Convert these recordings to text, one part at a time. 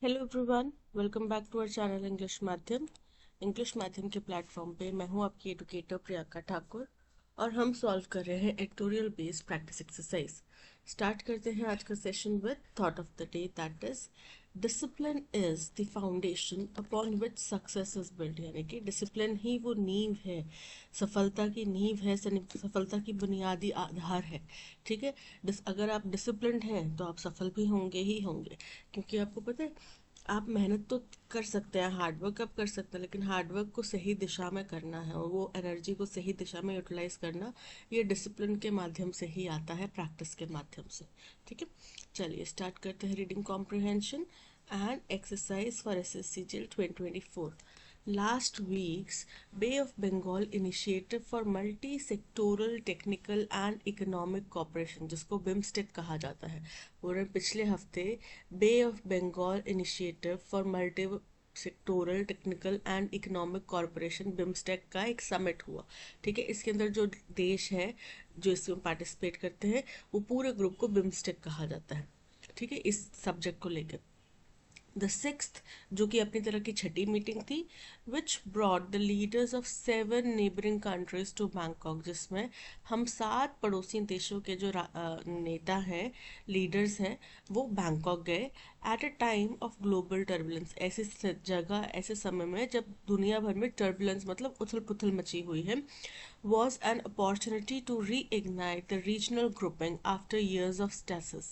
Hello everyone, welcome back to our channel English माध्यम के platform पे मैं हूँ आपकी एडुकेटर प्रियंका ठाकुर। और हम सॉल्व कर रहे हैं editorial based practice exercise. Start करते हैं आज का session with thought of the day, that is discipline is the foundation upon which success is build. यानी कि डिसिप्लिन ही वो नींव है, सफलता की नींव है, सफलता की बुनियादी आधार है। ठीक है। अगर आप डिसिप्लिन्ड हैं तो आप सफल भी होंगे ही होंगे, क्योंकि आपको पता है आप मेहनत तो कर सकते हैं, हार्डवर्क आप कर सकते हैं, लेकिन हार्डवर्क को सही दिशा में करना है और वो एनर्जी को सही दिशा में यूटिलाइज करना ये डिसिप्लिन के माध्यम से ही आता है, प्रैक्टिस के माध्यम से। ठीक है, चलिए स्टार्ट करते हैं reading comprehension and exercise for SSC जेल 2024। Last week's Bay of Bengal Initiative for Multi-Sectoral Technical and Economic Cooperation, जिसको बिम्स्टेक कहा जाता है, और पिछले हफ्ते Bay of Bengal initiative for multi sectoral technical and economic corporation BIMSTEC का एक समिट हुआ। ठीक है, इसके अंदर जो देश है जो इसमें पार्टिसिपेट करते हैं वो पूरे ग्रुप को बिम्स्टेक कहा जाता है। ठीक है, इस सब्जेक्ट को लेकर द सिक्स्थ, जो कि अपनी तरह की छठी मीटिंग थी, which brought the leaders of 7 neighbouring countries to Bangkok, जिसमें हम 7 पड़ोसी देशों के जो नेता हैं, लीडर्स हैं, वो बैंकॉक गए at a time of global turbulence. ऐसी जगह, ऐसे समय में जब दुनिया भर में टर्बुलेंस मतलब उथल पुथल मची हुई है, was an opportunity to reignite the regional grouping after years of stasis।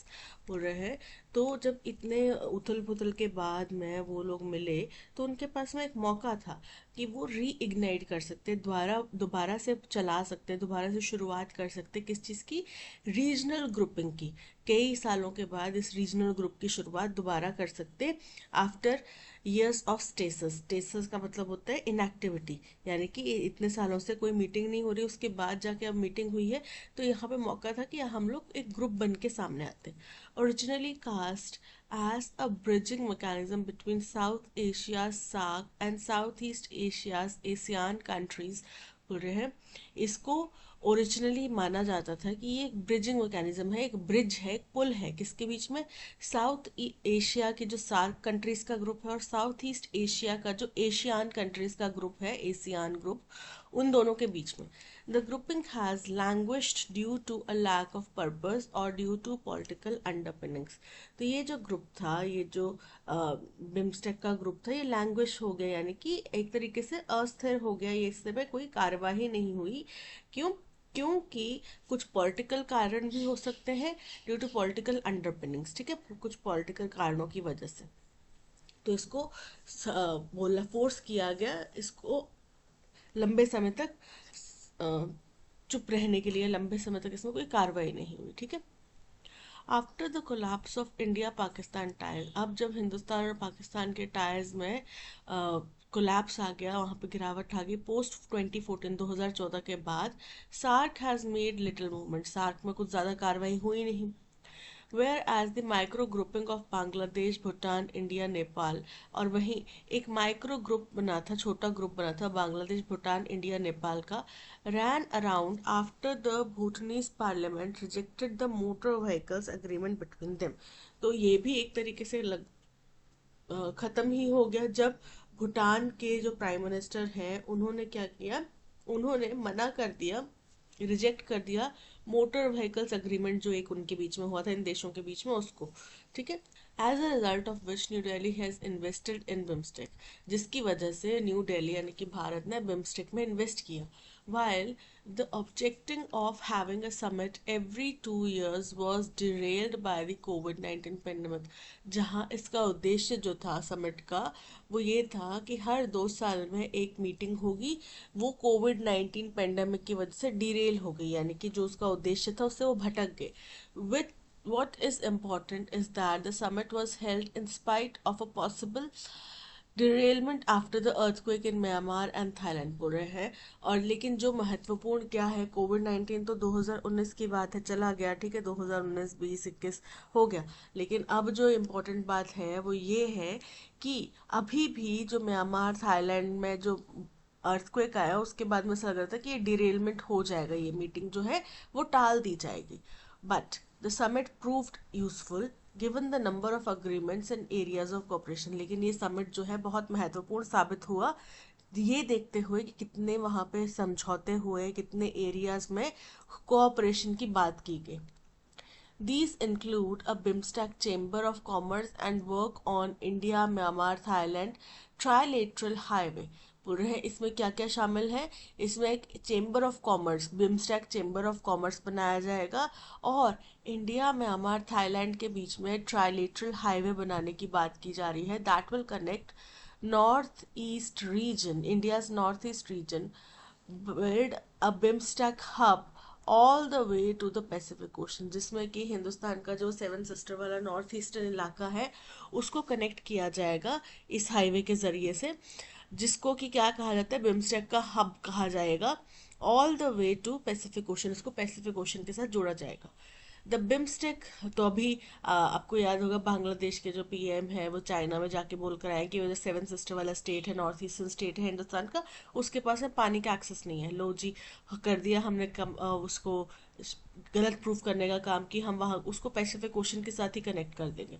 बोल रहे हैं तो जब इतने उथल पुथल के बाद में वो लोग मिले तो उनके पास में एक मौका था कि वो रीइग्नाइट कर सकते, दोबारा से चला सकते, दोबारा से शुरुआत कर सकते किस चीज़ की, रीजनल ग्रुपिंग की। कई सालों के बाद इस रीजनल ग्रुप की शुरुआत दोबारा कर सकते after years of status. Status का मतलब होता है इनएक्टिविटी, यानी कि इतने सालों से कोई मीटिंग नहीं हो रही, उसके बाद जाके अब मीटिंग हुई है, तो यहाँ पे मौका था कि हम लोग एक ग्रुप बन के सामने आते। Originally cast as a bridging mechanism between South Asia's SAARC and Southeast Asia's ASEAN countries, बोल रहे हैं इसको ओरिजिनली माना जाता था कि ये एक ब्रिजिंग मैकेनिज्म है, एक ब्रिज है, एक पुल है, किसके बीच में, साउथ एशिया के जो सार्क कंट्रीज का ग्रुप है और साउथ ईस्ट एशिया का जो एशियान कंट्रीज का ग्रुप है, एशियान ग्रुप, उन दोनों के बीच में। The grouping has languished due to a lack of purpose और ड्यू टू पॉलिटिकल अंडरपिनिंग्स। तो ये जो ग्रुप था, ये जो बिम्स्टेक का ग्रुप था, ये लैंग्वेज हो गया, यानी कि एक तरीके से अस्थिर हो गया, ये इससे पे कोई कार्यवाही नहीं हुई। क्यों? क्योंकि कुछ पॉलिटिकल कारण भी हो सकते हैं, ड्यू टू पॉलिटिकल अंडरपिनिंग्स। ठीक है, कुछ पॉलिटिकल कारणों की वजह से तो इसको बोला, फोर्स किया गया इसको लंबे समय तक चुप रहने के लिए, लंबे समय तक इसमें कोई कार्रवाई नहीं हुई। ठीक है, after the collapse of India Pakistan ties, अब जब हिंदुस्तान और पाकिस्तान के टाइज में कोलैप्स आ गया, वहाँ पे गिरावट आ गई पोस्ट 2014, 2014 के बाद, SAARC has made little movement, SAARC में कुछ ज़्यादा कार्रवाई हुई नहीं। Where as the micro grouping of Bangladesh, Bhutan, India, Nepal, और वहीं एक माइक्रो ग्रुप बना था, छोटा ग्रुप बना था बांग्लादेश, भूटान, इंडिया, नेपाल का, ran around after the Bhutanese parliament rejected the motor vehicles agreement between them. तो ये भी एक तरीके से खत्म ही हो गया जब भूटान के जो प्राइम मिनिस्टर हैं उन्होंने क्या किया, उन्होंने मना कर दिया, रिजेक्ट कर दिया मोटर व्हीकल्स अग्रीमेंट जो एक उनके बीच में हुआ था, इन देशों के बीच में, उसको। ठीक है, as a result of which New Delhi has invested in BIMSTEC, जिसकी वजह से न्यू दिल्ली यानी कि भारत ने बिम्स्टेक में इन्वेस्ट किया। while the objective of having a summit every 2 years was derailed by the COVID-19 pandemic, जहां इसका उद्देश्य जो था समिट का वो ये था कि हर 2 साल में एक मीटिंग होगी, वो कोविड-19 पेंडेमिक की वजह से डिरेल हो गई, यानी कि जो उसका उद्देश्य था उससे वो भटक गए। With what is important is that the summit was held in spite of a possible derailment after the earthquake in Myanmar and Thailand, बोल रहे हैं। और लेकिन जो महत्वपूर्ण क्या है, कोविड-19 तो 2019 की बात है, चला गया, ठीक है, 2019, 20, 21 हो गया, लेकिन अब जो इम्पोर्टेंट बात है वो ये है कि अभी भी जो म्यांमार, थाईलैंड में जो अर्थक्वेक आया उसके बाद में ऐसा लग रहा था कि ये डिरेलमेंट हो जाएगा, ये मीटिंग जो है वो टाल दी जाएगी। But the summit proved useful, given the number of agreements and areas of cooperation. लेकिन ये समिट जो है बहुत महत्वपूर्ण साबित हुआ ये देखते हुए कि कितने वहाँ पे समझौते हुए, कितने एरियाज में कोऑपरेशन की बात की गई। These include a BIMSTEC Chamber of Commerce and work on India, Myanmar, Thailand trilateral highway। पूरे हैं इसमें क्या क्या शामिल है? इसमें एक chamber of commerce, BIMSTEC chamber of commerce बनाया जाएगा और इंडिया, म्यांमार, थाईलैंड के बीच में ट्राइलेटरल हाईवे बनाने की बात की जा रही है। That will connect north east region, India's north east region, build a BIMSTEC hub all the way to the Pacific ocean, जिसमें कि हिंदुस्तान का जो सेवन सिस्टर वाला नॉर्थ ईस्टर्न इलाका है उसको कनेक्ट किया जाएगा इस हाईवे के जरिए से, जिसको कि क्या कहा जाता है, बिम्स्टेक का हब कहा जाएगा। All the way to Pacific Ocean, इसको पैसिफिक ओशन के साथ जोड़ा जाएगा। द बिम्स्टेक, तो अभी आपको याद होगा बांग्लादेश के जो पीएम है वो चाइना में जाके बोल कर आए कि वो जो सेवन सिस्टर वाला स्टेट है, नॉर्थ ईस्टर्न स्टेट है हिंदुस्तान का, उसके पास में पानी का एक्सेस नहीं है। लो जी, कर दिया हमने उसको गलत प्रूफ करने का काम कि हम वहाँ उसको पैसिफिक ओशन के साथ ही कनेक्ट कर देंगे।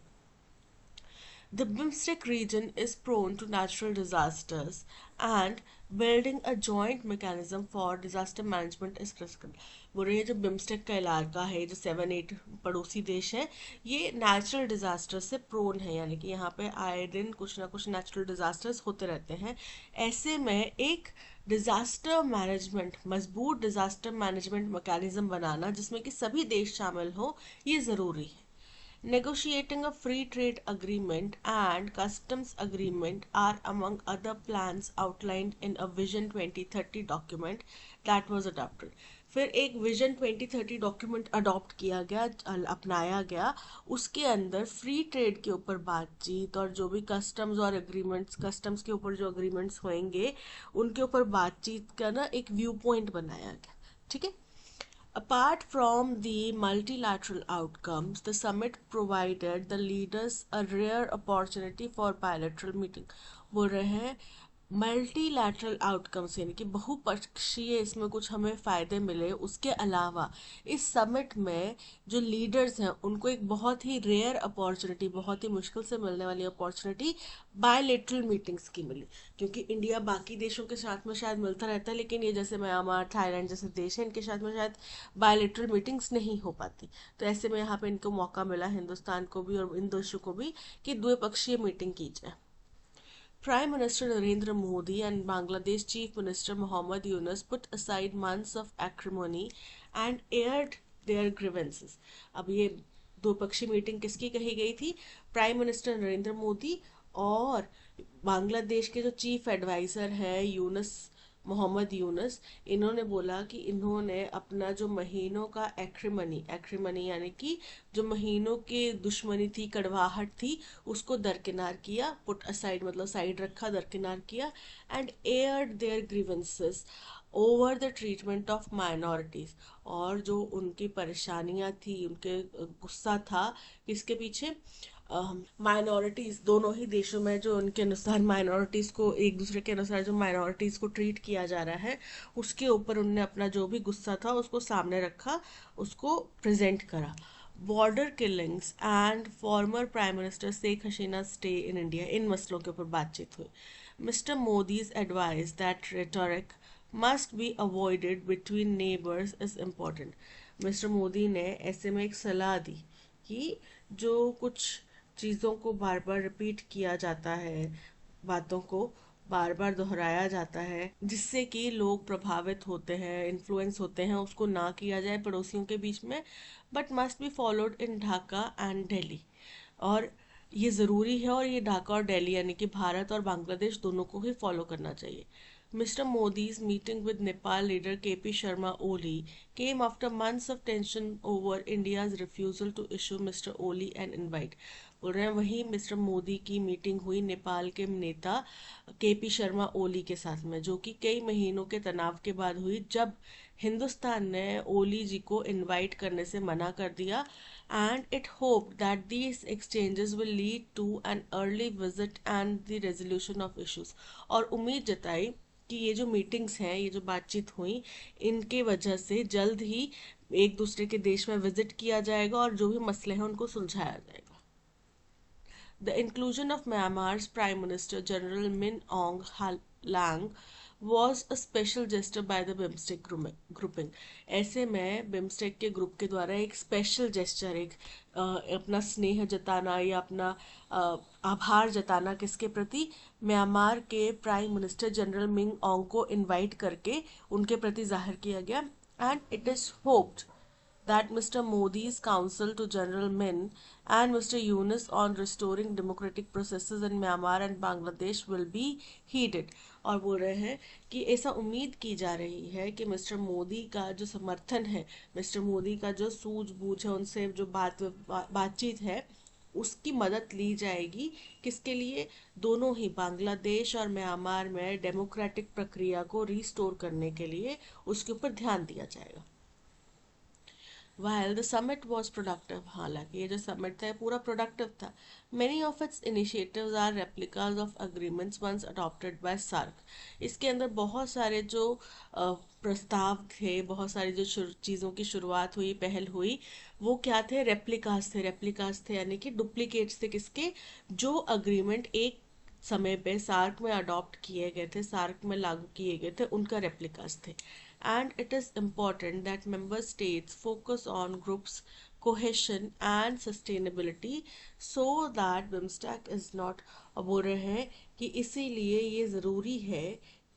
The BIMSTEC region is prone to natural disasters and building a joint mechanism for disaster management is critical। बोल रही है जो बिम्स्टेक का इलाका है, जो 7-8 पड़ोसी देश है, ये नेचुरल डिजास्टर से प्रोन है, यानी कि यहाँ पे आए दिन कुछ ना कुछ नेचुरल डिजास्टर्स होते रहते हैं। ऐसे में एक डिजास्टर मैनेजमेंट, मजबूत डिजास्टर मैनेजमेंट मैकेनिज्म बनाना जिसमें कि सभी देश शामिल हो, ये ज़रूरी है। Negotiating a free trade agreement and customs agreement are among other plans outlined in a Vision 2030 document that was adopted। फिर एक विजन 2030 डॉक्यूमेंट अडॉप्ट किया गया, अपनाया गया। उसके अंदर फ्री ट्रेड के ऊपर बातचीत और जो भी कस्टम्स और एग्रीमेंट्स, कस्टम्स के ऊपर जो एग्रीमेंट्स होंगे उनके ऊपर बातचीत का ना एक व्यू पॉइंट बनाया गया। ठीक है। Apart from the multilateral outcomes, the summit provided the leaders a rare opportunity for bilateral meeting। बोल रहे हैं मल्टीलैटरल आउटकम्स, यानी कि बहुपक्षीय इसमें कुछ हमें फ़ायदे मिले। उसके अलावा इस समिट में जो लीडर्स हैं उनको एक बहुत ही रेयर अपॉर्चुनिटी, बहुत ही मुश्किल से मिलने वाली अपॉर्चुनिटी बायलेटरल मीटिंग्स की मिली। क्योंकि इंडिया बाकी देशों के साथ में शायद मिलता रहता है, लेकिन ये जैसे म्यांमार, थाईलैंड जैसे देश हैं, इनके साथ में शायद बायलेटरल मीटिंग्स नहीं हो पाती। तो ऐसे में यहाँ पे इनको मौका मिला, हिंदुस्तान को भी और इन देशों को भी, कि द्विपक्षीय मीटिंग की जाए। Prime Minister Narendra Modi and Bangladesh Chief Minister Mohammad Yunus put aside months of acrimony and aired their grievances। अब ये द्विपक्षीय मीटिंग किसकी कही गई थी? प्राइम मिनिस्टर नरेंद्र मोदी और बांग्लादेश के जो चीफ एडवाइजर है यूनुस, मोहम्मद यूनुस, इन्होंने बोला कि इन्होंने अपना जो महीनों का एक्रिमनी, एक्रिमनी यानी कि जो महीनों के दुश्मनी थी, कड़वाहट थी, उसको दरकिनार किया। पुट असाइड मतलब साइड रखा, दरकिनार किया। And aired their grievances over the treatment of minorities. और जो उनकी परेशानियां थी, उनके गुस्सा था किसके पीछे? माइनॉरिटीज, दोनों ही देशों में जो उनके अनुसार माइनॉरिटीज को, एक दूसरे के अनुसार जो माइनॉरिटीज को ट्रीट किया जा रहा है, उसके ऊपर उनने अपना जो भी गुस्सा था उसको सामने रखा, उसको प्रेजेंट करा। Border killings and former prime minister Sheikh Hasina stay in India, इन मसलों के ऊपर बातचीत हुई। Mister Modi's advice that rhetoric must be avoided between neighbours is important. Mister Modi ने ऐसे में एक सलाह दी कि जो कुछ चीज़ों को बार बार रिपीट किया जाता है, बातों को बार बार दोहराया जाता है, जिससे कि लोग प्रभावित होते हैं, इन्फ्लुएंस होते हैं, उसको ना किया जाए पड़ोसियों के बीच में, but must be followed in Dhaka and Delhi. और ये ज़रूरी है, और ये ढाका और दिल्ली यानी कि भारत और बांग्लादेश दोनों को ही फॉलो करना चाहिए। Mr. Modi's meeting with Nepal leader KP Sharma Oli came after months of tension over India's refusal to issue Mr. Oli an invite। बोल रहे हैं वहीं मिस्टर मोदी की मीटिंग हुई नेपाल के नेता केपी शर्मा ओली के साथ में, जो कि कई महीनों के तनाव के बाद हुई, जब हिंदुस्तान ने ओली जी को इनवाइट करने से मना कर दिया। And it hope that these exchanges will lead to an early visit and the resolution of issues. और उम्मीद जताई कि ये जो मीटिंग्स हैं, ये जो बातचीत हुई, इनके वजह से जल्द ही एक दूसरे के देश में विजिट किया जाएगा और जो भी मसले हैं उनको सुलझाया जाएगा। The inclusion of Myanmar's Prime Minister General Min Aung Hlaing was a special gesture by the BIMSTEC grouping. ऐसे में BIMSTEC के ग्रुप के द्वारा एक स्पेशल जेस्चर, एक अपना स्नेह जताना या अपना आभार जताना किसके प्रति, म्यांमार के प्राइम मिनिस्टर जनरल मिंग ओंग को इनवाइट करके उनके प्रति जाहिर किया गया. And it is hoped that Mr. Modi's counsel to General Min and Mr. Yunus on restoring democratic processes in Myanmar and Bangladesh will be heeded. और बोल रहे हैं कि ऐसा उम्मीद की जा रही है कि मिस्टर मोदी का जो समर्थन है, मिस्टर मोदी का जो सूझबूझ है, उनसे जो बातचीत है, उसकी मदद ली जाएगी. किसके लिए? दोनों ही बांग्लादेश और म्यांमार में डेमोक्रेटिक प्रक्रिया को रिस्टोर करने के लिए उसके ऊपर ध्यान दिया जाएगा. While the summit was productive, हालांकि ये जो summit था पूरा productive था. Many of its initiatives are replicas of agreements once adopted by SAARC. इसके अंदर बहुत सारे जो प्रस्ताव थे, बहुत सारी जो चीज़ों की शुरुआत हुई, पहल हुई, वो क्या थे? रेप्लिकास थे यानी कि डुप्लीकेट्स थे. किसके? जो अग्रीमेंट एक समय पे सार्क में अडॉप्ट किए गए थे, सार्क में लागू किए गए थे, उनका रेप्लिकास थे. And it is important that member states focus on groups cohesion and sustainability so that BIMSTEC is not. अब बोल रहे हैं कि इसीलिए ये ज़रूरी है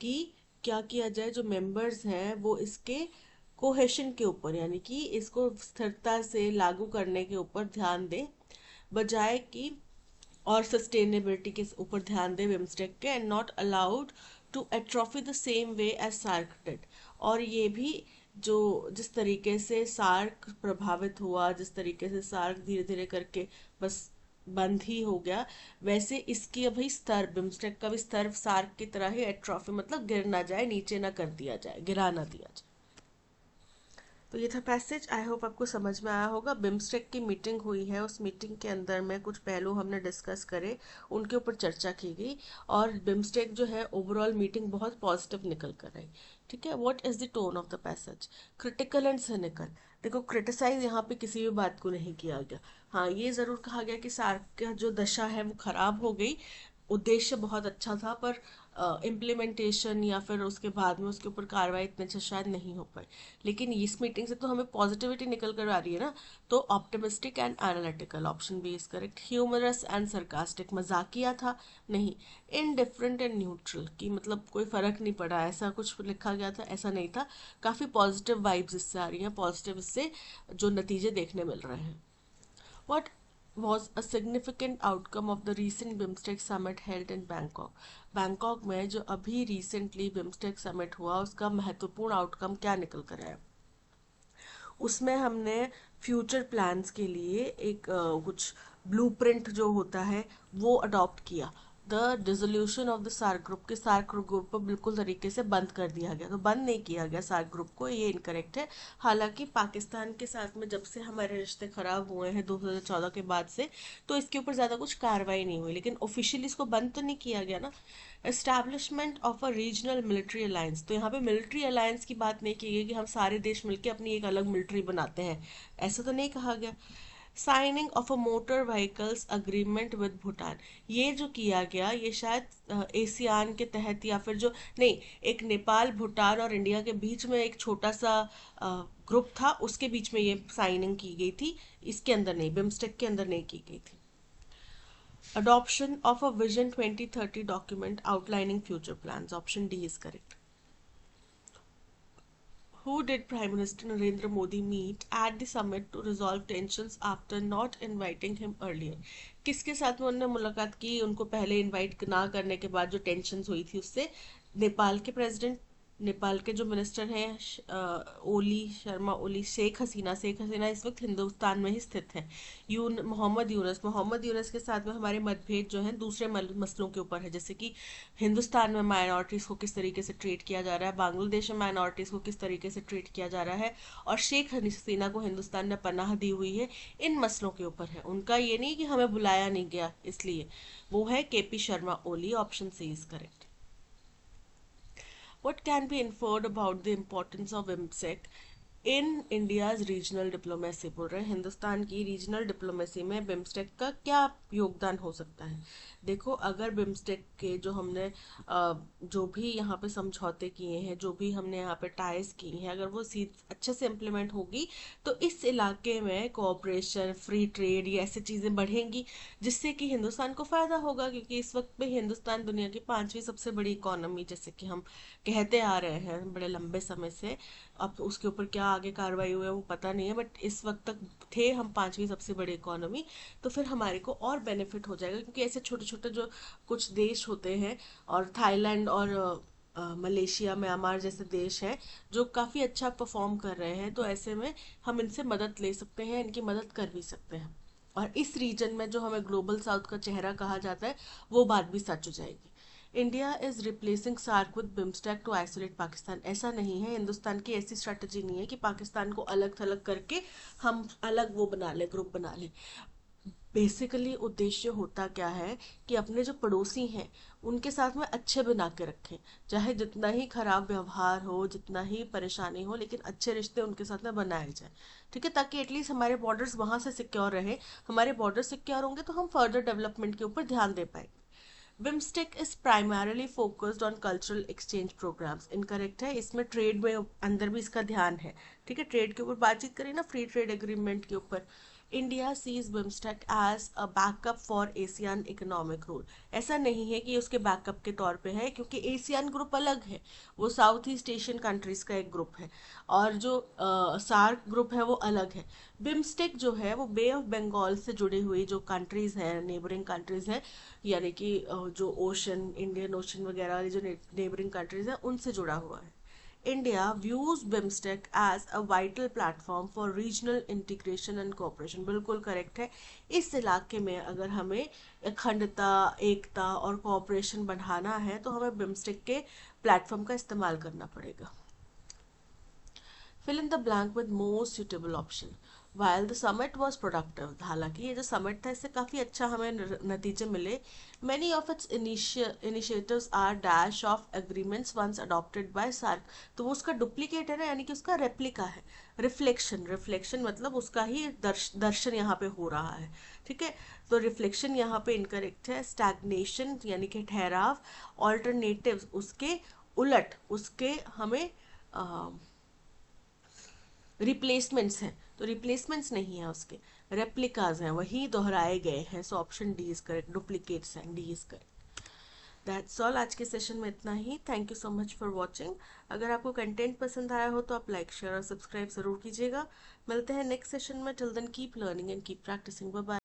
कि क्या किया जाए, जो मेंबर्स हैं वो इसके कोहेशन के ऊपर यानी कि इसको स्थिरता से लागू करने के ऊपर ध्यान दें, बजाय कि और सस्टेनेबिलिटी के ऊपर ध्यान दें BIMSTEC के, and not allowed to atrophy the same way as SAARC did. और ये भी जो जिस तरीके से सार्क प्रभावित हुआ, जिस तरीके से सार्क धीरे धीरे करके बस बंद ही हो गया, वैसे इसकी अभी स्तर, BIMSTEC का भी स्तर सार्क की तरह ही एट्रॉफी मतलब गिर ना जाए, नीचे ना कर दिया जाए, गिरा ना दिया जाए. तो ये था पैसेज. आई होप आपको समझ में आया होगा. BIMSTEC की मीटिंग हुई है, उस मीटिंग के अंदर में कुछ पहलू हमने डिस्कस करे, उनके ऊपर चर्चा की गई, और BIMSTEC जो है ओवरऑल मीटिंग बहुत पॉजिटिव निकल कर आई. ठीक है. What is the tone of the passage? Critical and cynical. देखो, क्रिटिसाइज यहाँ पे किसी भी बात को नहीं किया गया. हाँ, ये ज़रूर कहा गया कि सार्क का जो दशा है वो खराब हो गई, उद्देश्य बहुत अच्छा था पर इम्प्लीमेंटेशन या फिर उसके बाद में उसके ऊपर कार्रवाई इतने अच्छे शायद नहीं हो पाई. लेकिन इस मीटिंग से तो हमें पॉजिटिविटी निकल कर आ रही है ना. तो optimistic and analytical, option B is correct. Humorous and sarcastic, मजाकिया था नहीं. इनडिफरेंट एंड न्यूट्रल, कि मतलब कोई फर्क नहीं पड़ा, ऐसा कुछ लिखा गया था, ऐसा नहीं था. काफ़ी पॉजिटिव वाइब्स इससे आ रही हैं, पॉजिटिव इससे जो नतीजे देखने मिल रहे हैं. What was a significant outcome of the recent BIMSTEC summit held in Bangkok? Bangkok में जो अभी रिसेंटली BIMSTEC समिट हुआ, उसका महत्वपूर्ण आउटकम क्या निकल कर आया? उसमें हमने फ्यूचर प्लान्स के लिए एक कुछ ब्लूप्रिंट जो होता है वो अडॉप्ट किया. The dissolution of the SAARC group, के सार्क ग्रुप को बिल्कुल तरीके से बंद कर दिया गया. तो बंद नहीं किया गया सार्क ग्रुप को, ये इनकरेक्ट है. हालांकि पाकिस्तान के साथ में जब से हमारे रिश्ते खराब हुए हैं 2014 के बाद से, तो इसके ऊपर ज़्यादा कुछ कार्रवाई नहीं हुई, लेकिन ऑफिशियली इसको बंद तो नहीं किया गया ना. Establishment of a regional military alliance, तो यहाँ पे मिलिट्री अलायंस की बात नहीं की गई कि हम सारे देश मिलकर अपनी एक अलग मिलिट्री बनाते हैं, ऐसा तो नहीं कहा गया. Signing of a motor vehicles agreement with Bhutan, ये जो किया गया ये शायद एशियान के तहत या फिर जो नहीं, एक नेपाल, भूटान और इंडिया के बीच में एक छोटा सा ग्रुप था, उसके बीच में ये साइनिंग की गई थी, इसके अंदर नहीं, BIMSTEC के अंदर नहीं की गई थी. Adoption of a Vision 2030 document outlining future plans. Option D is correct. Who did Prime Minister Narendra Modi meet at the summit to resolve tensions after not inviting him earlier? किसके साथ में उन्होंने मुलाकात की उनको पहले इनवाइट ना करने के बाद जो टेंशन्स हुई थी उससे? नेपाल के प्रेसिडेंट, नेपाल के जो मिनिस्टर हैं ओली शर्मा ओली, शेख हसीना इस वक्त हिंदुस्तान में ही स्थित है. मोहम्मद यूनस के साथ में हमारे मतभेद जो हैं दूसरे मसलों के ऊपर है, जैसे कि हिंदुस्तान में माइनॉरिटीज़ को किस तरीके से ट्रीट किया जा रहा है, बांग्लादेश में माइनॉरिटीज़ को किस तरीके से ट्रीट किया जा रहा है, और शेख हसीना को हिंदुस्तान ने पनाह दी हुई है, इन मसलों के ऊपर है. उनका ये नहीं कि हमें बुलाया नहीं गया इसलिए, वो है KP Sharma Oli. Option C is correct. What can be inferred about the importance of BIMSTEC in India's regional diplomacy, बोल रहे हैं हिंदुस्तान की रीजनल डिप्लोमेसी में बिम्स्टेक का क्या योगदान हो सकता है। देखो, अगर बिम्स्टेक के जो हमने जो भी यहाँ पे समझौते किए हैं, जो भी हमने यहाँ पे टाइज किए हैं, अगर वो अच्छे से इम्प्लीमेंट होगी तो इस इलाके में कोऑपरेशन, फ्री ट्रेड, ये ऐसी चीज़ें बढ़ेंगी जिससे कि हिंदुस्तान को फायदा होगा। क्योंकि इस वक्त पे हिंदुस्तान दुनिया की 5वीं सबसे बड़ी इकोनॉमी, जैसे कि हम कहते आ रहे हैं बड़े लंबे समय से। अब उसके ऊपर क्या आगे कार्रवाई हुई है वो पता नहीं है, बट इस वक्त तक थे हम 5वीं सबसे बड़ी इकोनॉमी। तो फिर हमारे को और बेनिफिट हो जाएगा, क्योंकि ऐसे छोटे छोटे जो कुछ देश होते हैं, और थाईलैंड और मलेशिया, म्यांमार जैसे देश हैं जो काफ़ी अच्छा परफॉर्म कर रहे हैं, तो ऐसे में हम इनसे मदद ले सकते हैं, इनकी मदद कर भी सकते हैं। और इस रीजन में जो हमें ग्लोबल साउथ का चेहरा कहा जाता है, वो बात भी सच हो जाएगी। India is replacing SAARC with BIMSTEC to isolate Pakistan. ऐसा नहीं है, हिंदुस्तान की ऐसी स्ट्रेटजी नहीं है कि पाकिस्तान को अलग थलग करके हम अलग वो बना ले, ग्रुप बना ले। बेसिकली उद्देश्य होता क्या है कि अपने जो पड़ोसी हैं उनके साथ में अच्छे बना के रखें, चाहे जितना ही खराब व्यवहार हो, जितना ही परेशानी हो, लेकिन अच्छे रिश्ते उनके साथ में बनाए जाए। ठीक है, ताकि एटलीस्ट हमारे बॉर्डर्स वहां से सिक्योर रहे। हमारे बॉर्डर सिक्योर होंगे तो हम फर्दर डेवलपमेंट के ऊपर ध्यान दे पाएंगे। BIMSTEC is primarily focused on cultural exchange programs. Incorrect है, इसमें ट्रेड में अंदर भी इसका ध्यान है। ठीक है, ट्रेड के ऊपर बातचीत करें ना, फ्री ट्रेड एग्रीमेंट के ऊपर। India sees BIMSTEC as a backup for Asian economic rule. ऐसा नहीं है कि उसके बैकअप के तौर पे है, क्योंकि एशियन ग्रुप अलग है, वो साउथ ईस्ट एशियन कंट्रीज का एक ग्रुप है, और जो सार्क ग्रुप है वो अलग है। बिम्स्टेक जो है वो बे ऑफ बंगाल से जुड़ी हुई जो कंट्रीज हैं, नेबरिंग कंट्रीज हैं, यानी कि जो ओशन, इंडियन ओशन वगैरह वाली जो नेबरिंग कंट्रीज हैं, उनसे जुड़ा हुआ है। India views BIMSTEC as a vital platform for regional integration and cooperation. बिल्कुल करेक्ट है। इस इलाके में अगर हमें अखंडता, एकता और कोऑपरेशन बढ़ाना है तो हमें बिम्स्टेक के प्लेटफॉर्म का इस्तेमाल करना पड़ेगा। Fill in the blank with most suitable option. While the summit was productive, हालांकि ये जो समिट था इससे काफ़ी अच्छा हमें नतीजे मिले। Many of its initiatives are dash of agreements once adopted by SAARC. तो वो उसका डुप्लीकेट है ना, यानी कि उसका रेप्लिका है। रिफ्लेक्शन, रिफ्लेक्शन मतलब उसका ही दर्शन यहाँ पे हो रहा है। ठीक है, तो रिफ्लेक्शन यहाँ पे इनकरेक्ट है। स्टैग्नेशन यानी कि ठहराव, ऑल्टरनेटिव उसके उलट, उसके हमें रिप्लेसमेंट्स हैं, तो रिप्लेसमेंट्स नहीं है उसके, रेप्लिकाज हैं, वही दोहराए गए हैं। So option D is correct, duplicates हैं, D is correct. That's all, आज के सेशन में इतना ही। Thank you so much for watching. अगर आपको कंटेंट पसंद आया हो तो आप लाइक, शेयर और सब्सक्राइब जरूर कीजिएगा। मिलते हैं नेक्स्ट सेशन में। Till then keep learning and keep practicing. Bye bye.